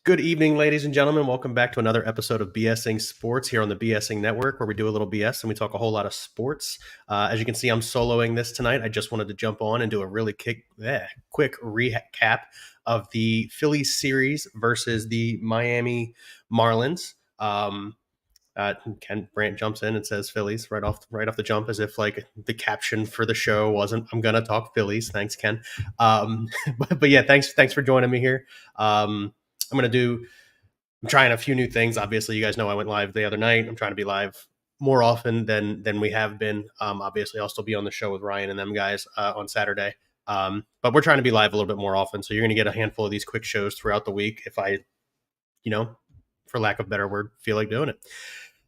Good evening, ladies and gentlemen. Welcome back to another episode of BSing Sports here on the BSing Network, where we do a little BS and we talk a whole lot of sports. As you can see, I'm soloing this tonight. I just wanted to jump on and do a really quick recap of the Phillies series versus the Miami Marlins. Ken Brandt jumps in and says Phillies right off the jump, as if like the caption for the show wasn't "I'm gonna talk Phillies." Thanks, Ken. But yeah, thanks for joining me here. I'm trying a few new things. Obviously, you guys know I went live the other night. I'm trying to be live more often than we have been. Obviously, I'll still be on the show with Ryan and them guys on Saturday. But we're trying to be live a little bit more often. So you're going to get a handful of these quick shows throughout the week if I, for lack of a better word, feel like doing it.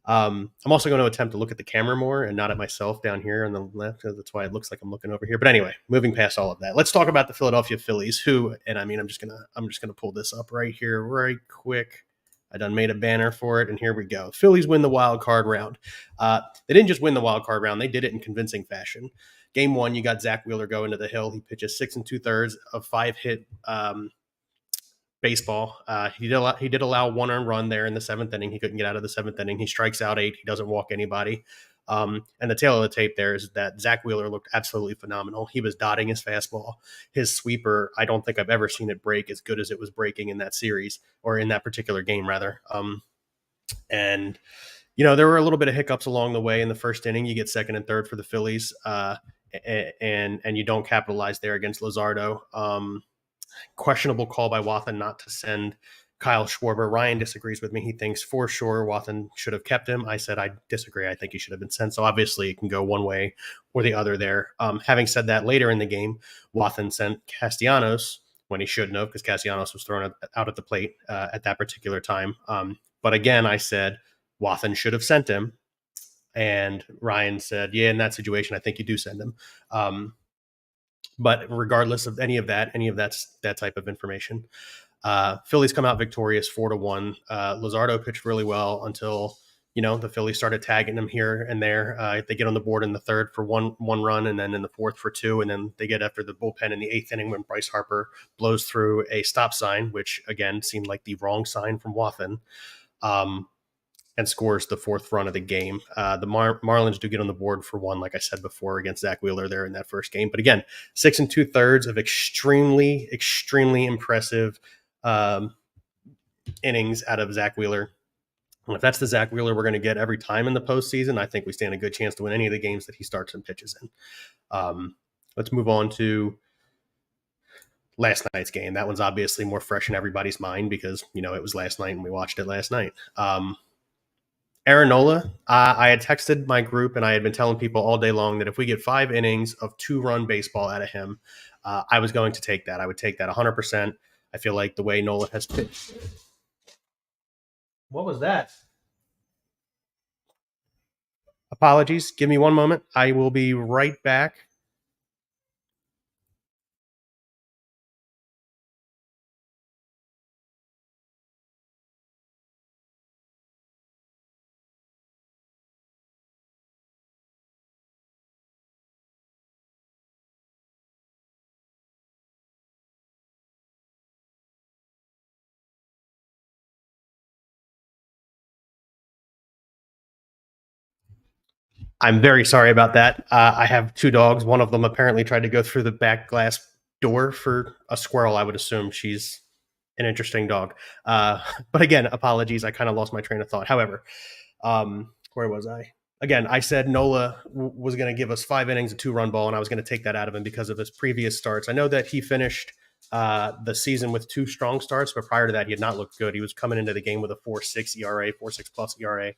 I'm also going to attempt to look at the camera more and not at myself down here on the left. That's why it looks like I'm looking over here. But anyway, moving past all of that, let's talk about the Philadelphia Phillies. I'm just gonna pull this up right here, right quick. I done made a banner for it, and here we go. Phillies win the wild card round. They didn't just win the wild card round; they did it in convincing fashion. Game one, you got Zach Wheeler going to the hill. He pitches 6 2/3 of 5-hit baseball. He did allow one earned run there in the seventh inning. He couldn't get out of the seventh inning. He strikes out 8. He doesn't walk anybody. And the tail of the tape there is that Zach Wheeler looked absolutely phenomenal. He was dotting his fastball. His sweeper, I don't think I've ever seen it break as good as it was breaking in that series, or in that particular game, rather. And there were a little bit of hiccups along the way in the first inning. You get second and third for the Phillies, and you don't capitalize there against Luzardo. Questionable call by Wathan not to send Kyle Schwarber. Ryan disagrees with me. He thinks for sure Wathan should have kept him. I said I disagree. I think he should have been sent. So obviously it can go one way or the other there. Having said that, later in the game, Wathan sent Castellanos when he shouldn't have, because Castellanos was thrown out at the plate at that particular time. But again, I said Wathan should have sent him. And Ryan said, yeah, in that situation, I think you do send him. But regardless of any of that type of information, Phillies come out victorious 4-1. Luzardo pitched really well until the Phillies started tagging him here and there. They get on the board in the third for one run, and then in the fourth for 2, and then they get after the bullpen in the 8th inning when Bryce Harper blows through a stop sign, which again seemed like the wrong sign from Wathan. And scores the 4th run of the game. The Marlins do get on the board for 1, like I said before, against Zach Wheeler there in that first game. But again, 6 2/3 of extremely, extremely impressive innings out of Zach Wheeler. And if that's the Zach Wheeler we're going to get every time in the postseason, I think we stand a good chance to win any of the games that he starts and pitches in. Let's move on to last night's game. That one's obviously more fresh in everybody's mind because, it was last night and we watched it last night. Aaron Nola, I had texted my group and I had been telling people all day long that if we get 5 innings of 2-run baseball out of him, I was going to take that. I would take that 100%. I feel like the way Nola has pitched. What was that? Apologies. Give me one moment. I will be right back. I'm very sorry about that. I have 2 dogs. One of them apparently tried to go through the back glass door for a squirrel. I would assume she's an interesting dog. But again, apologies. I kind of lost my train of thought. However, where was I? Again, I said Nola was going to give us 5 innings, a 2-run ball, and I was going to take that out of him because of his previous starts. I know that he finished the season with 2 strong starts, but prior to that, he had not looked good. He was coming into the game with a 4.6 ERA, 4.6 plus ERA.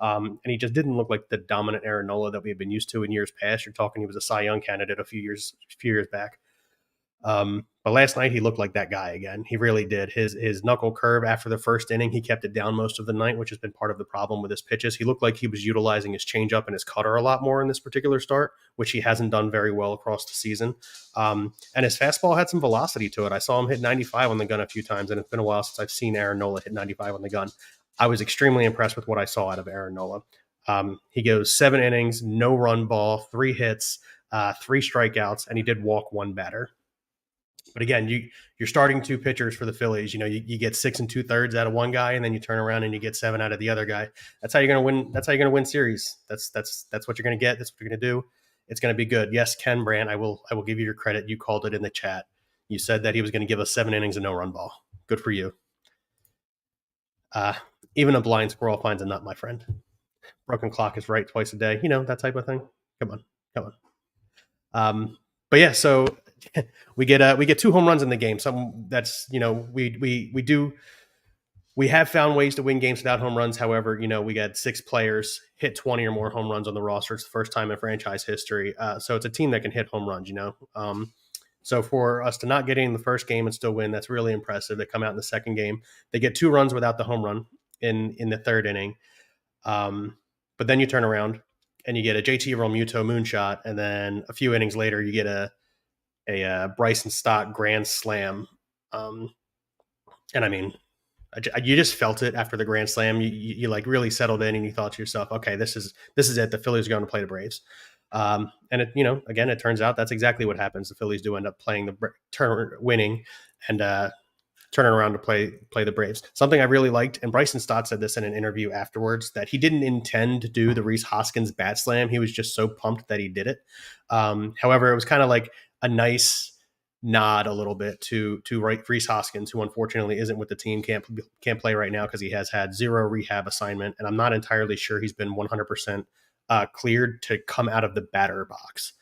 And he just didn't look like the dominant Aaron Nola that we had been used to in years past. You're talking he was a Cy Young candidate a few years back. But last night he looked like that guy again. He really did. His knuckle curve after the first inning, he kept it down most of the night, which has been part of the problem with his pitches. He looked like he was utilizing his changeup and his cutter a lot more in this particular start, which he hasn't done very well across the season. And his fastball had some velocity to it. I saw him hit 95 on the gun a few times, and it's been a while since I've seen Aaron Nola hit 95 on the gun. I was extremely impressed with what I saw out of Aaron Nola. He goes 7 innings, no run ball, 3 hits, 3 strikeouts, and he did walk 1 batter. But again, you're starting two pitchers for the Phillies. You get 6 2/3 out of one guy, and then you turn around and you get 7 out of the other guy. That's how you're gonna win. That's how you're gonna win series. That's what you're gonna get. That's what you're gonna do. It's gonna be good. Yes, Ken Brandt, I will give you your credit. You called it in the chat. You said that he was gonna give us 7 innings and no run ball. Good for you. Uh, Even a blind squirrel finds a nut, my friend. Broken clock is right twice a day. That type of thing. Come on, come on. But yeah, so we get 2 home runs in the game. Some that's we have found ways to win games without home runs. However, we got 6 players hit 20 or more home runs on the roster. It's the first time in franchise history. So it's a team that can hit home runs. So for us to not get in the first game and still win, that's really impressive. They come out in the second game. They get 2 runs without the home run in the third inning. But then you turn around and you get a JT Realmuto moonshot, and then a few innings later you get a Bryson Stott grand slam. And I mean, you just felt it after the grand slam. You like really settled in, and you thought to yourself, okay, this is it. The Phillies are going to play the Braves. And again, it turns out that's exactly what happens. The Phillies do end up playing winning, and turning around to play the Braves. Something I really liked, and Bryson Stott said this in an interview afterwards, that he didn't intend to do the Rhys Hoskins bat slam. He was just so pumped that he did it. However, it was kind of like a nice nod a little bit to Rhys Hoskins, who unfortunately isn't with the team, can't play right now because he has had 0 rehab assignment, and I'm not entirely sure he's been 100% cleared to come out of the batter box.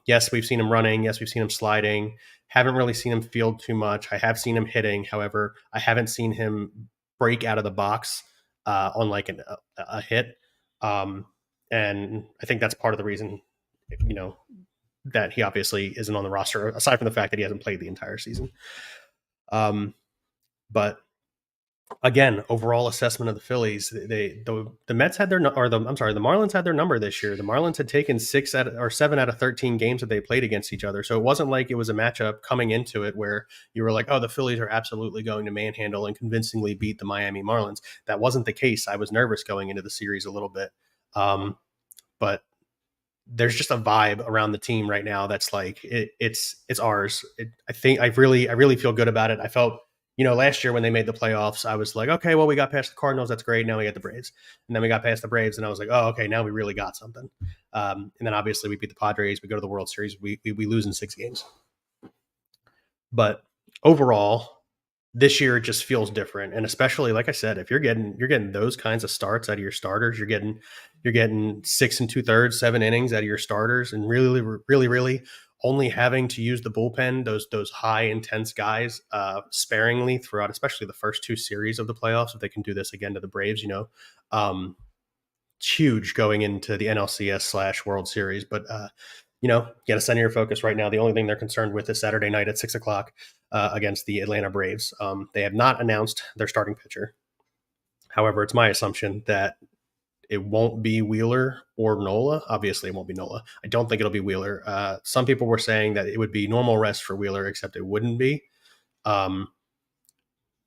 Yes, we've seen him running. Yes, we've seen him sliding. Haven't really seen him field too much. I have seen him hitting. However, I haven't seen him break out of the box on like a hit. And I think that's part of the reason, that he obviously isn't on the roster, aside from the fact that he hasn't played the entire season. But again, overall assessment of the Phillies, the Mets had the Marlins had their number this year. The Marlins had taken 7 out of 13 games that they played against each other. So it wasn't like it was a matchup coming into it where you were like, oh, the Phillies are absolutely going to manhandle and convincingly beat the Miami Marlins. That wasn't the case. I was nervous going into the series a little bit. But there's just a vibe around the team right now that's like it's ours. I think I really feel good about it. I felt, last year when they made the playoffs, I was like, okay, well, we got past the Cardinals, that's great. Now we got the Braves, and then we got past the Braves, and I was like, oh, okay, now we really got something. And then obviously we beat the Padres, we go to the World Series, we lose in 6 games. But overall, this year it just feels different, and especially like I said, if you're getting those kinds of starts out of your starters, you're getting 6 2/3, 7 innings out of your starters, and really only having to use the bullpen, those high intense guys sparingly throughout, especially the first 2 series of the playoffs. If they can do this again to the Braves, it's huge going into the NLCS / World Series. But you got to center your focus right now. The only thing they're concerned with is Saturday night at 6:00 against the Atlanta Braves. They have not announced their starting pitcher. However, it's my assumption that it won't be Wheeler or Nola. Obviously, it won't be Nola. I don't think it'll be Wheeler. Some people were saying that it would be normal rest for Wheeler, except it wouldn't be.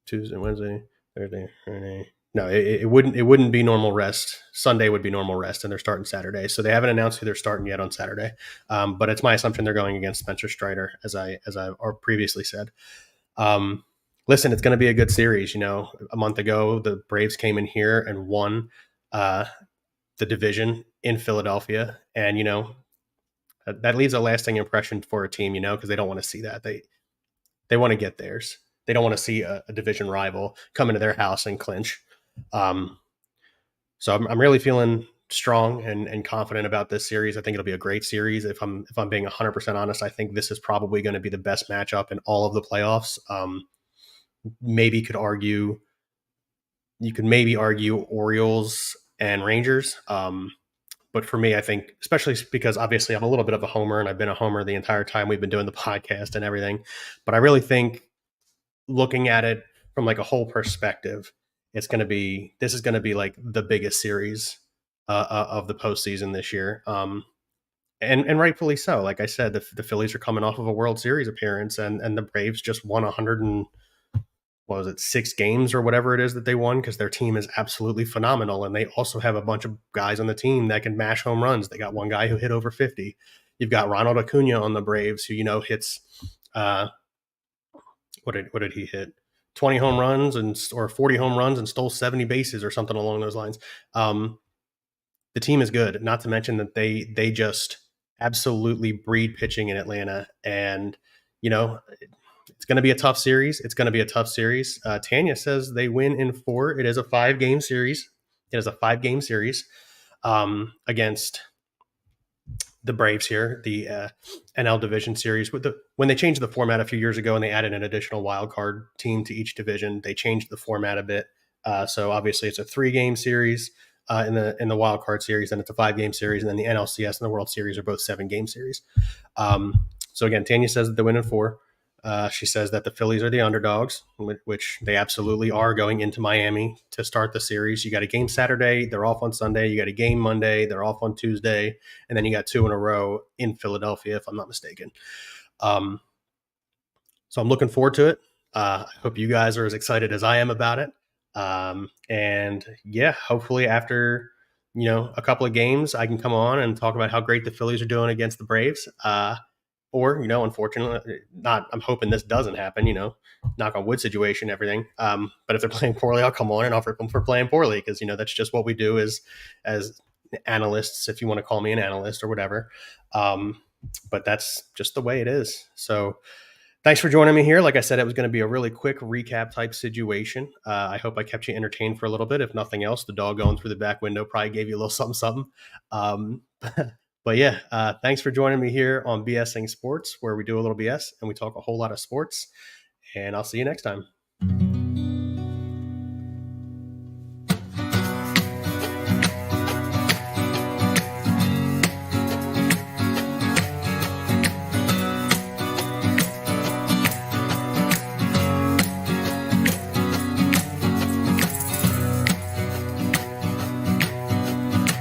Tuesday, Wednesday, Thursday, Friday. No, it wouldn't be normal rest. Sunday would be normal rest, and they're starting Saturday. So they haven't announced who they're starting yet on Saturday. But it's my assumption they're going against Spencer Strider, as I previously said. Listen, it's going to be a good series. A month ago, the Braves came in here and won the division in Philadelphia, and that leaves a lasting impression for a team. Because they don't want to see that. They want to get theirs. They don't want to see a division rival come into their house and clinch. So I'm really feeling strong and confident about this series. I think it'll be a great series. If I'm being 100% honest, I think this is probably going to be the best matchup in all of the playoffs. You could maybe argue Orioles and Rangers. But for me, I think, especially because obviously I'm a little bit of a homer, and I've been a homer the entire time we've been doing the podcast and everything. But I really think, looking at it from like a whole perspective, this is going to be like the biggest series of the postseason this year. And rightfully so. Like I said, the Phillies are coming off of a World Series appearance, and the Braves just won 6 games or whatever it is that they won, because their team is absolutely phenomenal. And they also have a bunch of guys on the team that can mash home runs. They got one guy who hit over 50. You've got Ronald Acuna on the Braves, who, hits what did he hit? 20 home runs or 40 home runs and stole 70 bases or something along those lines. Um, the team is good. Not to mention that they just absolutely breed pitching in Atlanta, and you know it's going to be a tough series. It's going to be a tough series. Tanya says they win in four. It is a 5 game series. It is a 5 game series against the Braves here, the NL Division Series. When they changed the format a few years ago and they added an additional wild card team to each division, they changed the format a bit. So obviously, it's a 3 game series in the wild card series, and it's a 5 game series, and then the NLCS and the World Series are both 7 game series. So again, Tanya says that they win in four. She says that the Phillies are the underdogs, which they absolutely are going into Miami to start the series. You got a game Saturday, they're off on Sunday. You got a game Monday, they're off on Tuesday, and then you got 2 in a row in Philadelphia, if I'm not mistaken. So I'm looking forward to it. I hope you guys are as excited as I am about it. And yeah, hopefully after a couple of games, I can come on and talk about how great the Phillies are doing against the Braves. Or unfortunately, not. I'm hoping this doesn't happen. Knock on wood situation, everything. But if they're playing poorly, I'll come on and I'll rip them for playing poorly because that's just what we do as analysts, if you want to call me an analyst or whatever. But that's just the way it is. So thanks for joining me here. Like I said, it was going to be a really quick recap type situation. I hope I kept you entertained for a little bit. If nothing else, the dog going through the back window probably gave you a little something, something. But yeah, thanks for joining me here on BSing Sports, where we do a little BS and we talk a whole lot of sports. And I'll see you next time.